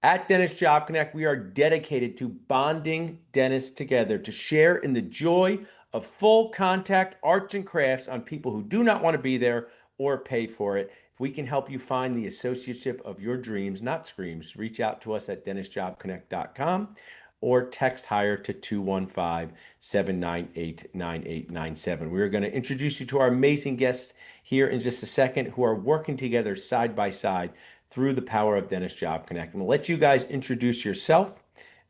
At Dentist Job Connect, we are dedicated to bonding dentists together to share in the joy of full contact arts and crafts on people who do not want to be there or pay for it. If we can help you find the associateship of your dreams, not screams, reach out to us at dentistjobconnect.com or text hire to 215-798-9897. We are going to introduce you to our amazing guests here in just a second who are working together side by side through the power of Dentist Job Connect. I'm going to let you guys introduce yourself.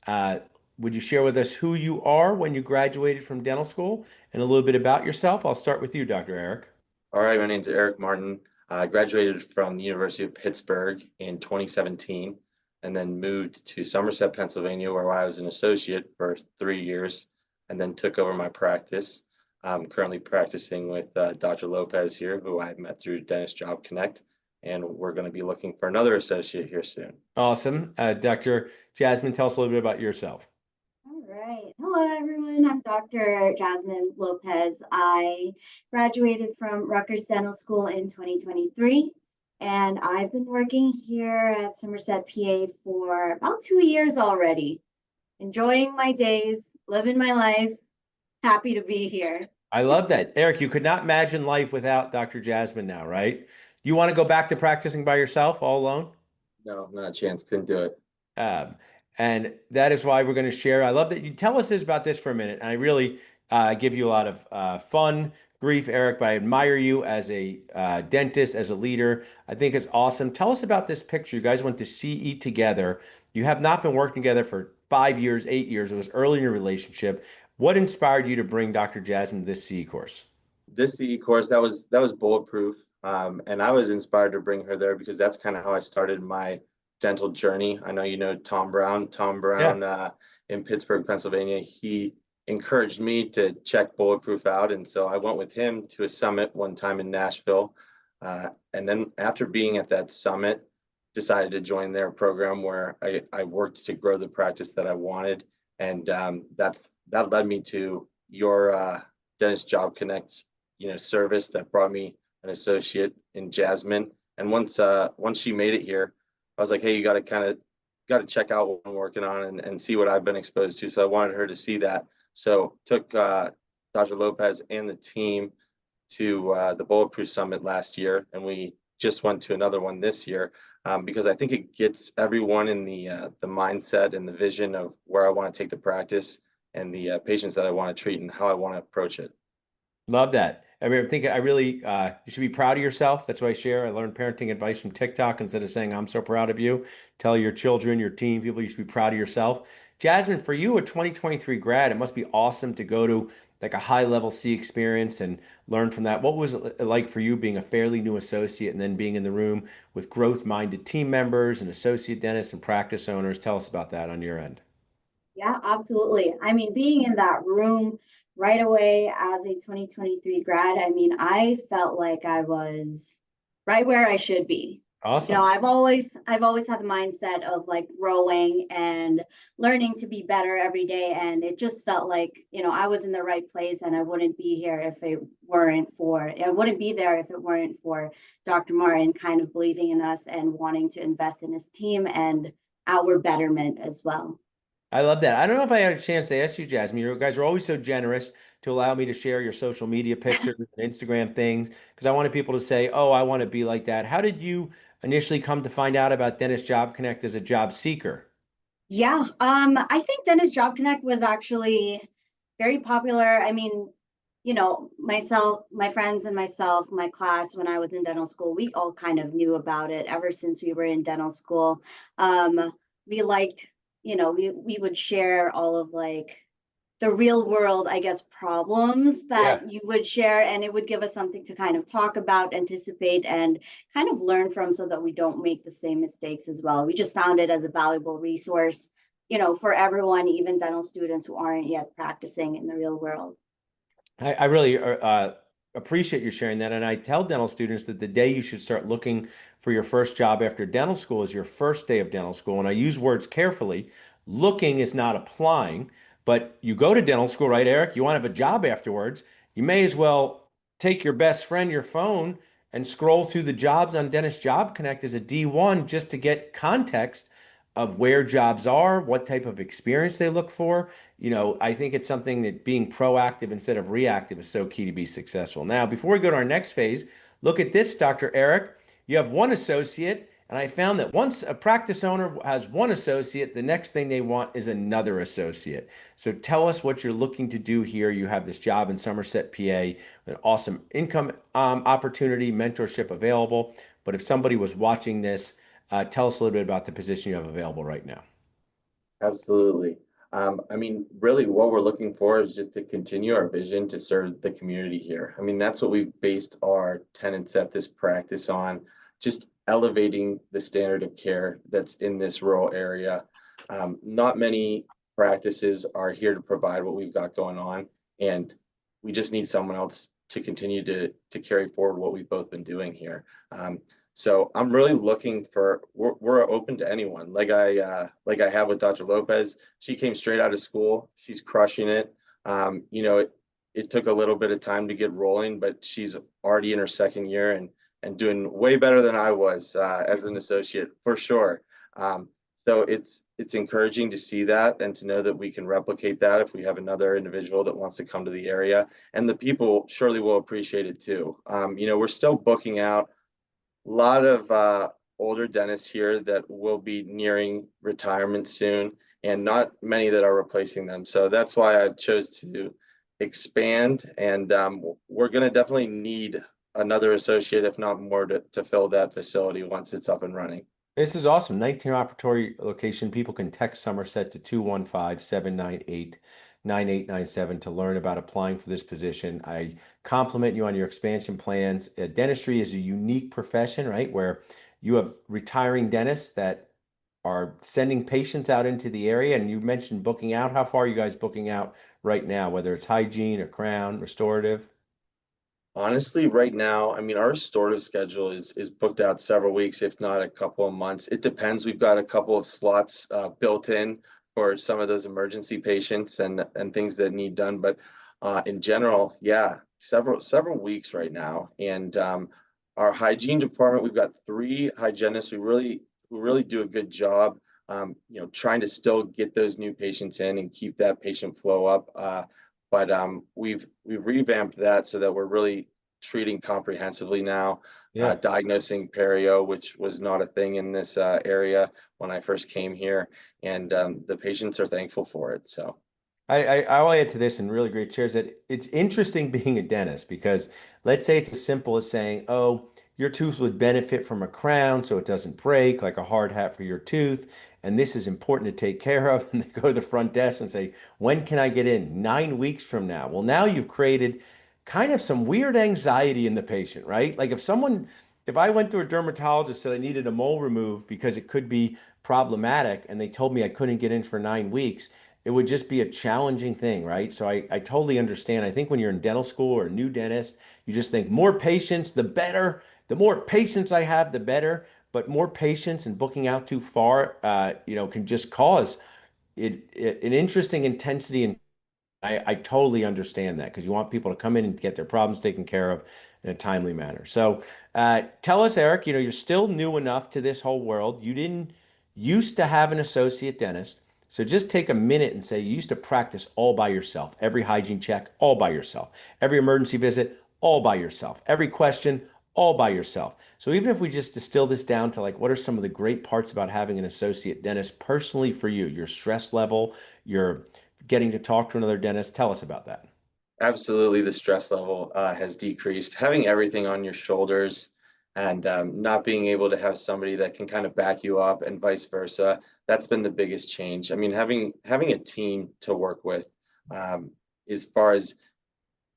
Uh, would you share with us who you are when you graduated from dental school and a little bit about yourself? I'll start with you, Dr. Eric. All right, my name's Eric Martin. I graduated from the University of Pittsburgh in 2017 and then moved to Somerset, Pennsylvania, where I was an associate for 3 years and then took over my practice. I'm currently practicing with Dr. Lopez here, who I met through Dentist Job Connect, and we're going to be looking for another associate here soon. Awesome. Dr. Jasmine, tell us a little bit about yourself. All right. Hello, everyone. I'm Dr. Jasmine Lopez. I graduated from Rutgers Dental School in 2023, and I've been working here at Somerset, PA for about 2 years already. Enjoying my days, living my life, happy to be here. I love that. Eric, you could not imagine life without Dr. Jasmine now, right? You want to go back to practicing by yourself all alone? No, not a chance. Couldn't do it. Um, and that is why we're going to share. I love that you tell us this about this for a minute. And I really give you a lot of fun grief, Eric, but I admire you as a dentist, as a leader. I think it's awesome. Tell us about this picture. You guys went to CE together. You have not been working together for 5 years, 8 years. It was early in your relationship. What inspired you to bring Dr. Jasmine to this CE course? This CE course that was bulletproof, and I was inspired to bring her there because that's kind of how I started my dental journey. I know you know Tom Brown. Tom Yeah. Brown in Pittsburgh, Pennsylvania. He encouraged me to check bulletproof out, and so I went with him to a summit one time in Nashville, and then after being at that summit, decided to join their program where I worked to grow the practice that I wanted, and that led me to your Dentist Job Connect service that brought me an associate in Jasmine. And once she made it here, I was like, hey, you got to check out what I'm working on and see what I've been exposed to. So I wanted her to see that. So took Dr. Lopez and the team to the Bulletproof Summit last year, and we just went to another one this year because I think it gets everyone in the mindset and the vision of where I want to take the practice and the patients that I want to treat and how I want to approach it. Love that. I mean, I think I really, you should be proud of yourself. That's what I share. I learned parenting advice from TikTok instead of saying, I'm so proud of you. Tell your children, your team, people, you should be proud of yourself. Jasmine, for you, a 2023 grad, it must be awesome to go to like a high level C experience and learn from that. What was it like for you being a fairly new associate and then being in the room with growth minded team members and associate dentists and practice owners? Tell us about that on your end. Yeah, absolutely. I mean, being in that room right away as a 2023 grad, I mean, I felt like I was right where I should be. Awesome. I've always had the mindset of like growing and learning to be better every day. And it just felt like, I was in the right place and I wouldn't be here if it weren't for, I wouldn't be there if it weren't for Dr. Martin kind of believing in us and wanting to invest in his team and our betterment as well. I love that. I don't know if I had a chance to ask you, Jasmine. You guys are always so generous to allow me to share your social media pictures and Instagram things because I wanted people to say, "Oh, I want to be like that." How did you initially come to find out about Dentist Job Connect as a job seeker? Yeah, I think Dentist Job Connect was actually very popular. I mean, myself, my friends and myself, my class when I was in dental school, we all kind of knew about it ever since we were in dental school. We liked, we would share all of like the real world, I guess, problems Yeah. that you would share, and it would give us something to kind of talk about, anticipate, and kind of learn from so that we don't make the same mistakes as well. We just found it as a valuable resource, for everyone, even dental students who aren't yet practicing in the real world. I really appreciate you sharing that. And I tell dental students that the day you should start looking for your first job after dental school is your first day of dental school. And I use words carefully. Looking is not applying, but you go to dental school, right, Eric? You want to have a job afterwards. You may as well take your best friend, your phone, and scroll through the jobs on Dentist Job Connect as a D1 just to get context of where jobs are, what type of experience they look for. I think it's something that being proactive instead of reactive is so key to be successful. Now, before we go to our next phase, look at this, Dr. Eric. You have one associate, and I found that once a practice owner has one associate, the next thing they want is another associate. So tell us what you're looking to do here. You have this job in Somerset, PA, an awesome income opportunity, mentorship available. But if somebody was watching this, tell us a little bit about the position you have available right now. Absolutely. I mean, really what we're looking for is just to continue our vision to serve the community here. I mean, that's what we've based our tenets at this practice on, just elevating the standard of care that's in this rural area. Not many practices are here to provide what we've got going on, and we just need someone else to continue to carry forward what we've both been doing here. So I'm really looking for, we're open to anyone. Like I have with Dr. Lopez. She came straight out of school. She's crushing it. It took a little bit of time to get rolling, but she's already in her second year and doing way better than I was as an associate for sure. So it's encouraging to see that and to know that we can replicate that if we have another individual that wants to come to the area, and the people surely will appreciate it too. We're still booking out a lot of older dentists here that will be nearing retirement soon, and not many that are replacing them. So that's why I chose to expand, and we're going to definitely need another associate, if not more, to fill that facility once it's up and running. This is awesome. 19 operatory location. People can text Somerset to 215-798-9897 to learn about applying for this position. I compliment you on your expansion plans. Dentistry is a unique profession, right? Where you have retiring dentists that are sending patients out into the area. And you mentioned booking out. How far are you guys booking out right now, whether it's hygiene or crown, restorative? Honestly, right now, I mean, our restorative schedule is booked out several weeks, if not a couple of months. It depends. We've got a couple of slots built in for some of those emergency patients and things that need done. But in general, yeah, several weeks right now. And our hygiene department, we've got 3 hygienists who really do a good job. Trying to still get those new patients in and keep that patient flow up. But we've revamped that so that we're really treating comprehensively now, Yeah. diagnosing perio, which was not a thing in this area when I first came here, and the patients are thankful for it. So I'll add to this and really great shares that it's interesting being a dentist because let's say it's as simple as saying, oh, your tooth would benefit from a crown so it doesn't break, like a hard hat for your tooth. And this is important to take care of. And they go to the front desk and say, when can I get in? 9 weeks from now. Well, now you've created kind of some weird anxiety in the patient, right? Like if I went to a dermatologist and I needed a mole removed because it could be problematic and they told me I couldn't get in for 9 weeks, it would just be a challenging thing, right? So I totally understand. I think when you're in dental school or a new dentist, you just think more patients, the better. The more patients I have, the better. But more patients and booking out too far, can just cause an interesting intensity. And I totally understand that because you want people to come in and get their problems taken care of in a timely manner. So tell us, Eric, you're still new enough to this whole world. You didn't used to have an associate dentist. So just take a minute and say you used to practice all by yourself. Every hygiene check, all by yourself. Every emergency visit, all by yourself. Every question, all by yourself. So even if we just distill this down to like, what are some of the great parts about having an associate dentist personally for you? Your stress level, your getting to talk to another dentist. Tell us about that. absolutely, the stress level has decreased. Having everything on your shoulders and not being able to have somebody that can kind of back you up and vice versa, that's been the biggest change. I mean, having a team to work with, as far as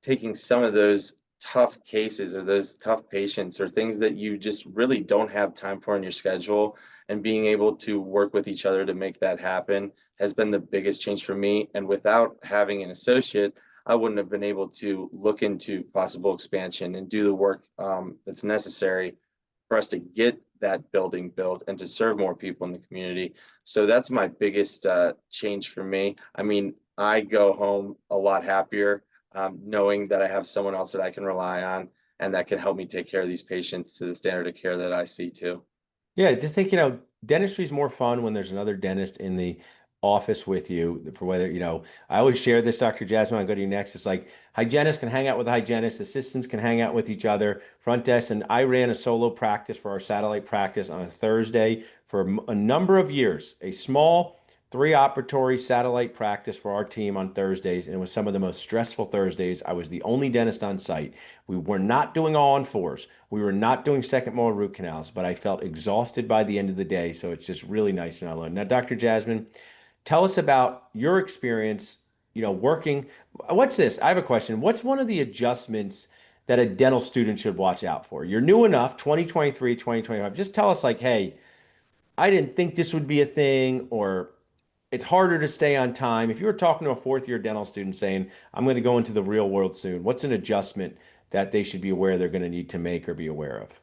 taking some of those tough cases or those tough patients or things that you just really don't have time for in your schedule, and being able to work with each other to make that happen has been the biggest change for me. And without having an associate, I wouldn't have been able to look into possible expansion and do the work that's necessary for us to get that building built and to serve more people in the community. So that's my biggest change for me. I mean, I go home a lot happier, knowing that I have someone else that I can rely on and that can help me take care of these patients to the standard of care that I see too. Yeah, just think, dentistry is more fun when there's another dentist in the office with you. For whether, I always share this, Dr. Jasmine, I'll go to you next. It's like hygienists can hang out with the hygienist, assistants can hang out with each other, front desk. And I ran a solo practice for our satellite practice on a Thursday for a number of years, a small three-operatory satellite practice for our team on Thursdays. And it was some of the most stressful Thursdays. I was the only dentist on site. We were not doing all on fours. We were not doing second molar root canals, but I felt exhausted by the end of the day. So it's just really nice when I learned. Now, Dr. Jasmine, tell us about your experience, working. What's this? I have a question. What's one of the adjustments that a dental student should watch out for? You're new enough, 2023, 2025. Just tell us like, hey, I didn't think this would be a thing, or it's harder to stay on time. If you were talking to a fourth year dental student saying, I'm going to go into the real world soon, what's an adjustment that they should be aware they're going to need to make or be aware of?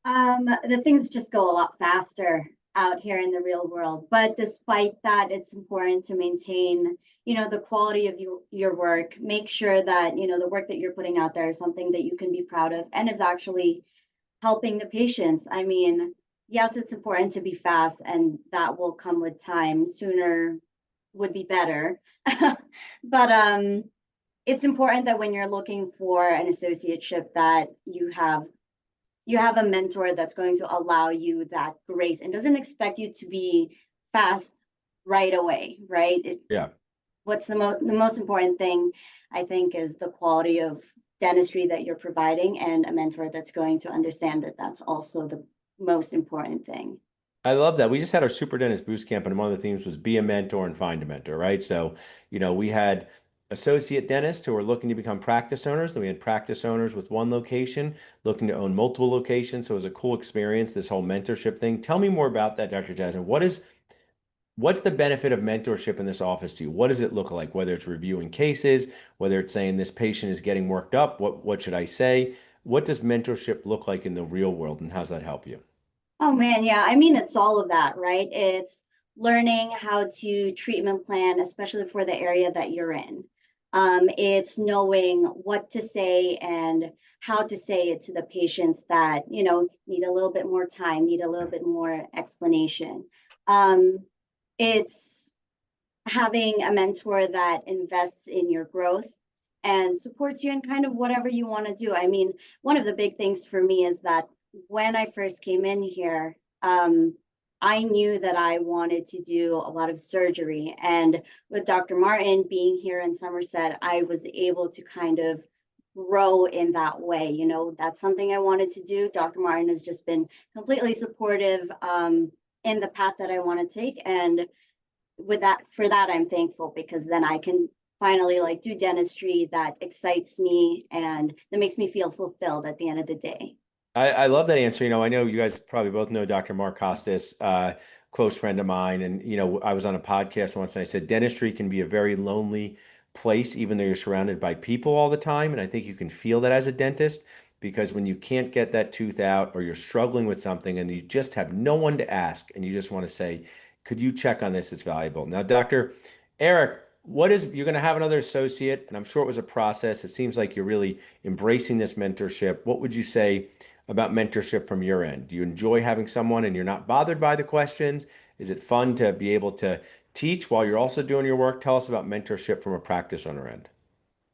The things just go a lot faster out here in the real world. But despite that, it's important to maintain, the quality of your work. Make sure that, the work that you're putting out there is something that you can be proud of and is actually helping the patients. I mean, yes, it's important to be fast, and that will come with time. Sooner would be better. But it's important that when you're looking for an associateship that you have a mentor that's going to allow you that grace and doesn't expect you to be fast right away, right? Yeah. What's the most important thing, I think, is the quality of dentistry that you're providing and a mentor that's going to understand that that's also the most important thing. I love that. We just had our Super Dentist Boost Camp, and one of the themes was be a mentor and find a mentor, right? So, we had associate dentists who were looking to become practice owners. Then we had practice owners with one location looking to own multiple locations. So it was a cool experience, this whole mentorship thing. Tell me more about that, Dr. Jasmine. What's the benefit of mentorship in this office to you? What does it look like? Whether it's reviewing cases, whether it's saying this patient is getting worked up, what should I say? What does mentorship look like in the real world, and how's that help you? Oh man, yeah. I mean, it's all of that, right? It's learning how to treatment plan, especially for the area that you're in. It's knowing what to say and how to say it to the patients that, need a little bit more time, need a little bit more explanation. Um, it's having a mentor that invests in your growth and supports you in kind of whatever you want to do. I mean, one of the big things for me is that when I first came in here, I knew that I wanted to do a lot of surgery. And with Dr. Martin being here in Somerset, I was able to kind of grow in that way. That's something I wanted to do. Dr. Martin has just been completely supportive in the path that I want to take. And for that, I'm thankful, because then I can finally like do dentistry that excites me and that makes me feel fulfilled at the end of the day. I love that answer. I know you guys probably both know Dr. Mark Costas, close friend of mine. And, I was on a podcast once and I said, dentistry can be a very lonely place, even though you're surrounded by people all the time. And I think you can feel that as a dentist, because when you can't get that tooth out or you're struggling with something and you just have no one to ask and you just want to say, could you check on this? It's valuable. Now, Dr. Eric, you're going to have another associate, and I'm sure it was a process. It seems like you're really embracing this mentorship. What would you say about mentorship from your end? Do you enjoy having someone and you're not bothered by the questions? Is it fun to be able to teach while you're also doing your work? Tell us about mentorship from a practice owner end.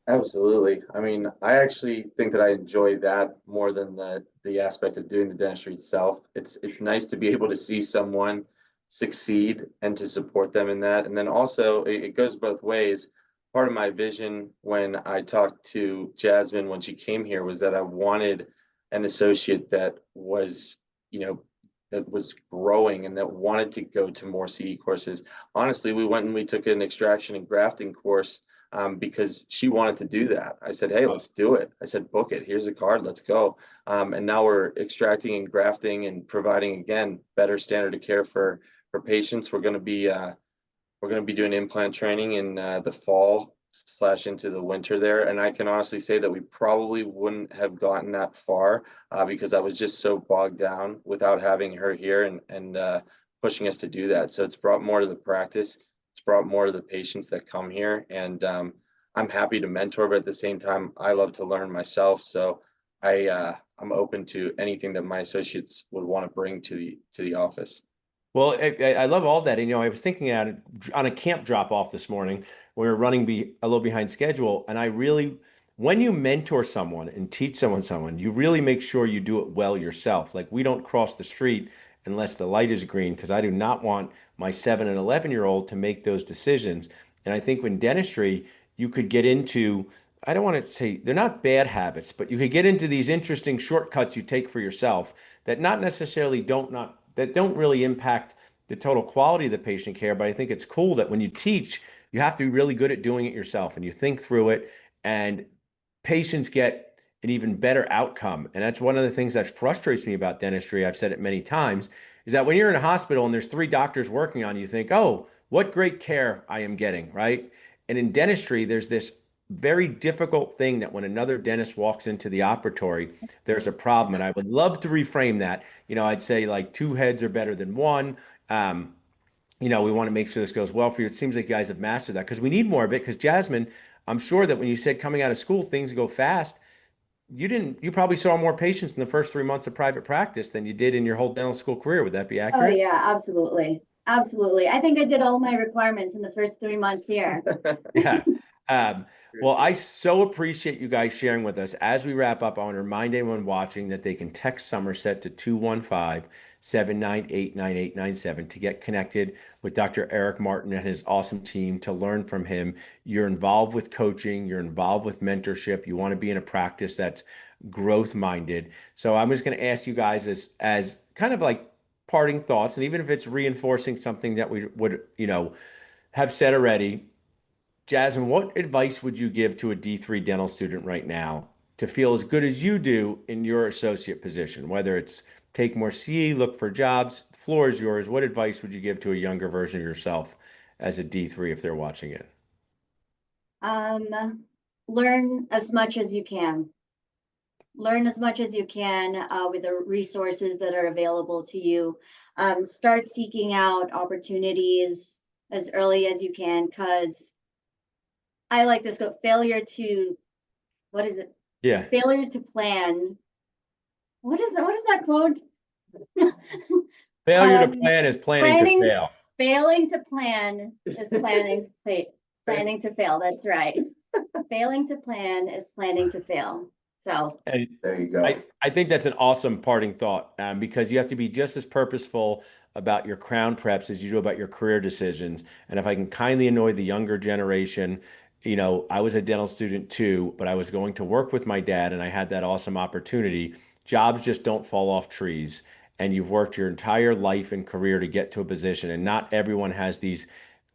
Absolutely. I mean, I actually think that I enjoy that more than the aspect of doing the dentistry itself. It's nice to be able to see someone succeed and to support them in that. And then also it goes both ways. Part of my vision when I talked to Jasmine when she came here was that I wanted an associate that was, that was growing and that wanted to go to more CE courses. Honestly, we went and we took an extraction and grafting course because she wanted to do that. I said, hey, let's do it. I said, book it. Here's a card. Let's go. And now we're extracting and grafting and providing, again, better standard of care for patients. We're going to be doing implant training in the fall / into the winter there. And I can honestly say that we probably wouldn't have gotten that far because I was just so bogged down without having her here and pushing us to do that. So it's brought more to the practice. It's brought more to the patients that come here. And I'm happy to mentor, but at the same time, I love to learn myself. So I'm open to anything that my associates would want to bring to the office. Well, I love all that. And, I was thinking on a camp drop off this morning. We were running a little behind schedule. And when you mentor someone and teach someone, you really make sure you do it well yourself. Like we don't cross the street unless the light is green, because I do not want my 7 and 11-year-old to make those decisions. And I think when dentistry, you could get into, I don't want to say they're not bad habits, but you could get into these interesting shortcuts you take for yourself that not necessarily don't really impact the total quality of the patient care. But I think it's cool that when you teach, you have to be really good at doing it yourself and you think through it, and patients get an even better outcome. And that's one of the things that frustrates me about dentistry. I've said it many times, is that when you're in a hospital and there's 3 doctors working on you, think, oh, what great care I am getting, right? And in dentistry, there's this very difficult thing that when another dentist walks into the operatory, there's a problem. And I would love to reframe that. I'd say like 2 heads are better than one. Um, we want to make sure this goes well for you. It seems like you guys have mastered that because we need more of it. Because Jasmine, I'm sure that when you said coming out of school, things go fast. You probably saw more patients in the first 3 months of private practice than you did in your whole dental school career. Would that be Oh accurate? yeah, absolutely. Absolutely. I think I did all my requirements in the first 3 months here. Yeah. Um, well, I so appreciate you guys sharing with us. As we wrap up, I want to remind anyone watching that they can text Somerset to 215-798-9897 to get connected with Dr. Eric Martin and his awesome team to learn from him. You're involved with coaching, you're involved with mentorship, you want to be in a practice that's growth minded. So I'm just going to ask you guys as kind of like parting thoughts, and even if it's reinforcing something that we would, have said already. Jasmine, what advice would you give to a D3 dental student right now to feel as good as you do in your associate position? Whether it's take more CE, look for jobs, the floor is yours. What advice would you give to a younger version of yourself as a D3 if they're watching it? Um, Learn as much as you can. Learn as much as you can with the resources that are available to you. Start seeking out opportunities as early as you can, because I like this quote, what is it? Yeah. Failure to plan. What is that quote? Failure to um, plan is planning to planning, fail. failing to plan is planning to fail. That's right. Failing to plan is planning to fail. So And There you go. I think that's an awesome parting thought, because you have to be just as purposeful about your crown preps as you do about your career decisions. And if I can kindly annoy the younger generation, I was a dental student too, but I was going to work with my dad and I had that awesome opportunity. Jobs just don't fall off trees. And you've worked your entire life and career to get to a position. And not everyone has these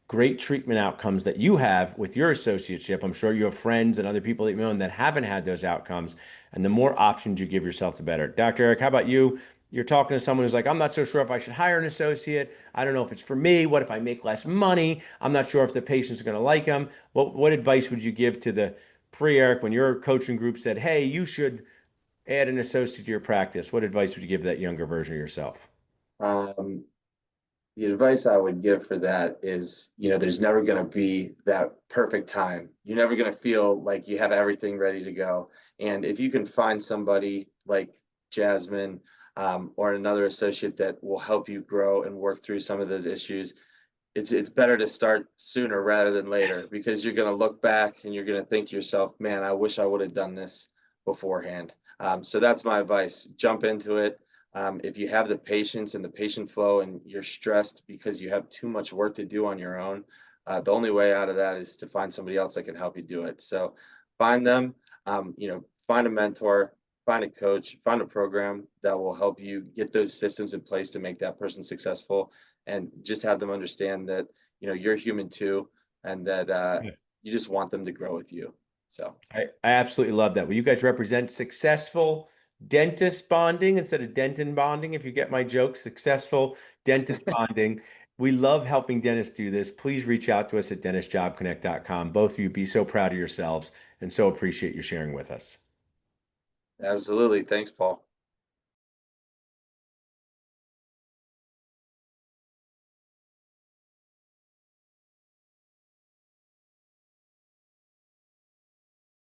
great treatment outcomes that you have with your associateship. I'm sure you have friends and other people that you know that haven't had those outcomes. And the more options you give yourself, the better. Dr. Eric, how about you? You're talking to someone who's like, I'm not so sure if I should hire an associate. I don't know if it's for me. What if I make less money? I'm not sure if the patient's going to like them. What advice would you give to the pre-Eric when your coaching group said, hey, you should add an associate to your practice? What advice would you give that younger version of yourself? Um, the advice I would give for that is, there's never going to be that perfect time. You're never going to feel like you have everything ready to go. And if you can find somebody like Jasmine, or another associate that will help you grow and work through some of those issues, it's better to start sooner rather than Yes. later, because you're going to look back and you're going to think to yourself, man, I wish I would have done this beforehand. So that's my advice. Jump into it. If you have the patience and the patient flow and you're stressed because you have too much work to do on your own, the only way out of that is to find somebody else that can help you do it. So find them, find a mentor, find a coach, find a program that will help you get those systems in place to make that person successful, and just have them understand that, you're human too, and that you just want them to grow with you. So I absolutely love that. Well, you guys represent successful dentist bonding instead of dentin bonding. If you get my joke, successful dentist bonding. We love helping dentists do this. Please reach out to us at dentistjobconnect.com. Both of you be so proud of yourselves and so appreciate you sharing with us. absolutely. Thanks, Paul.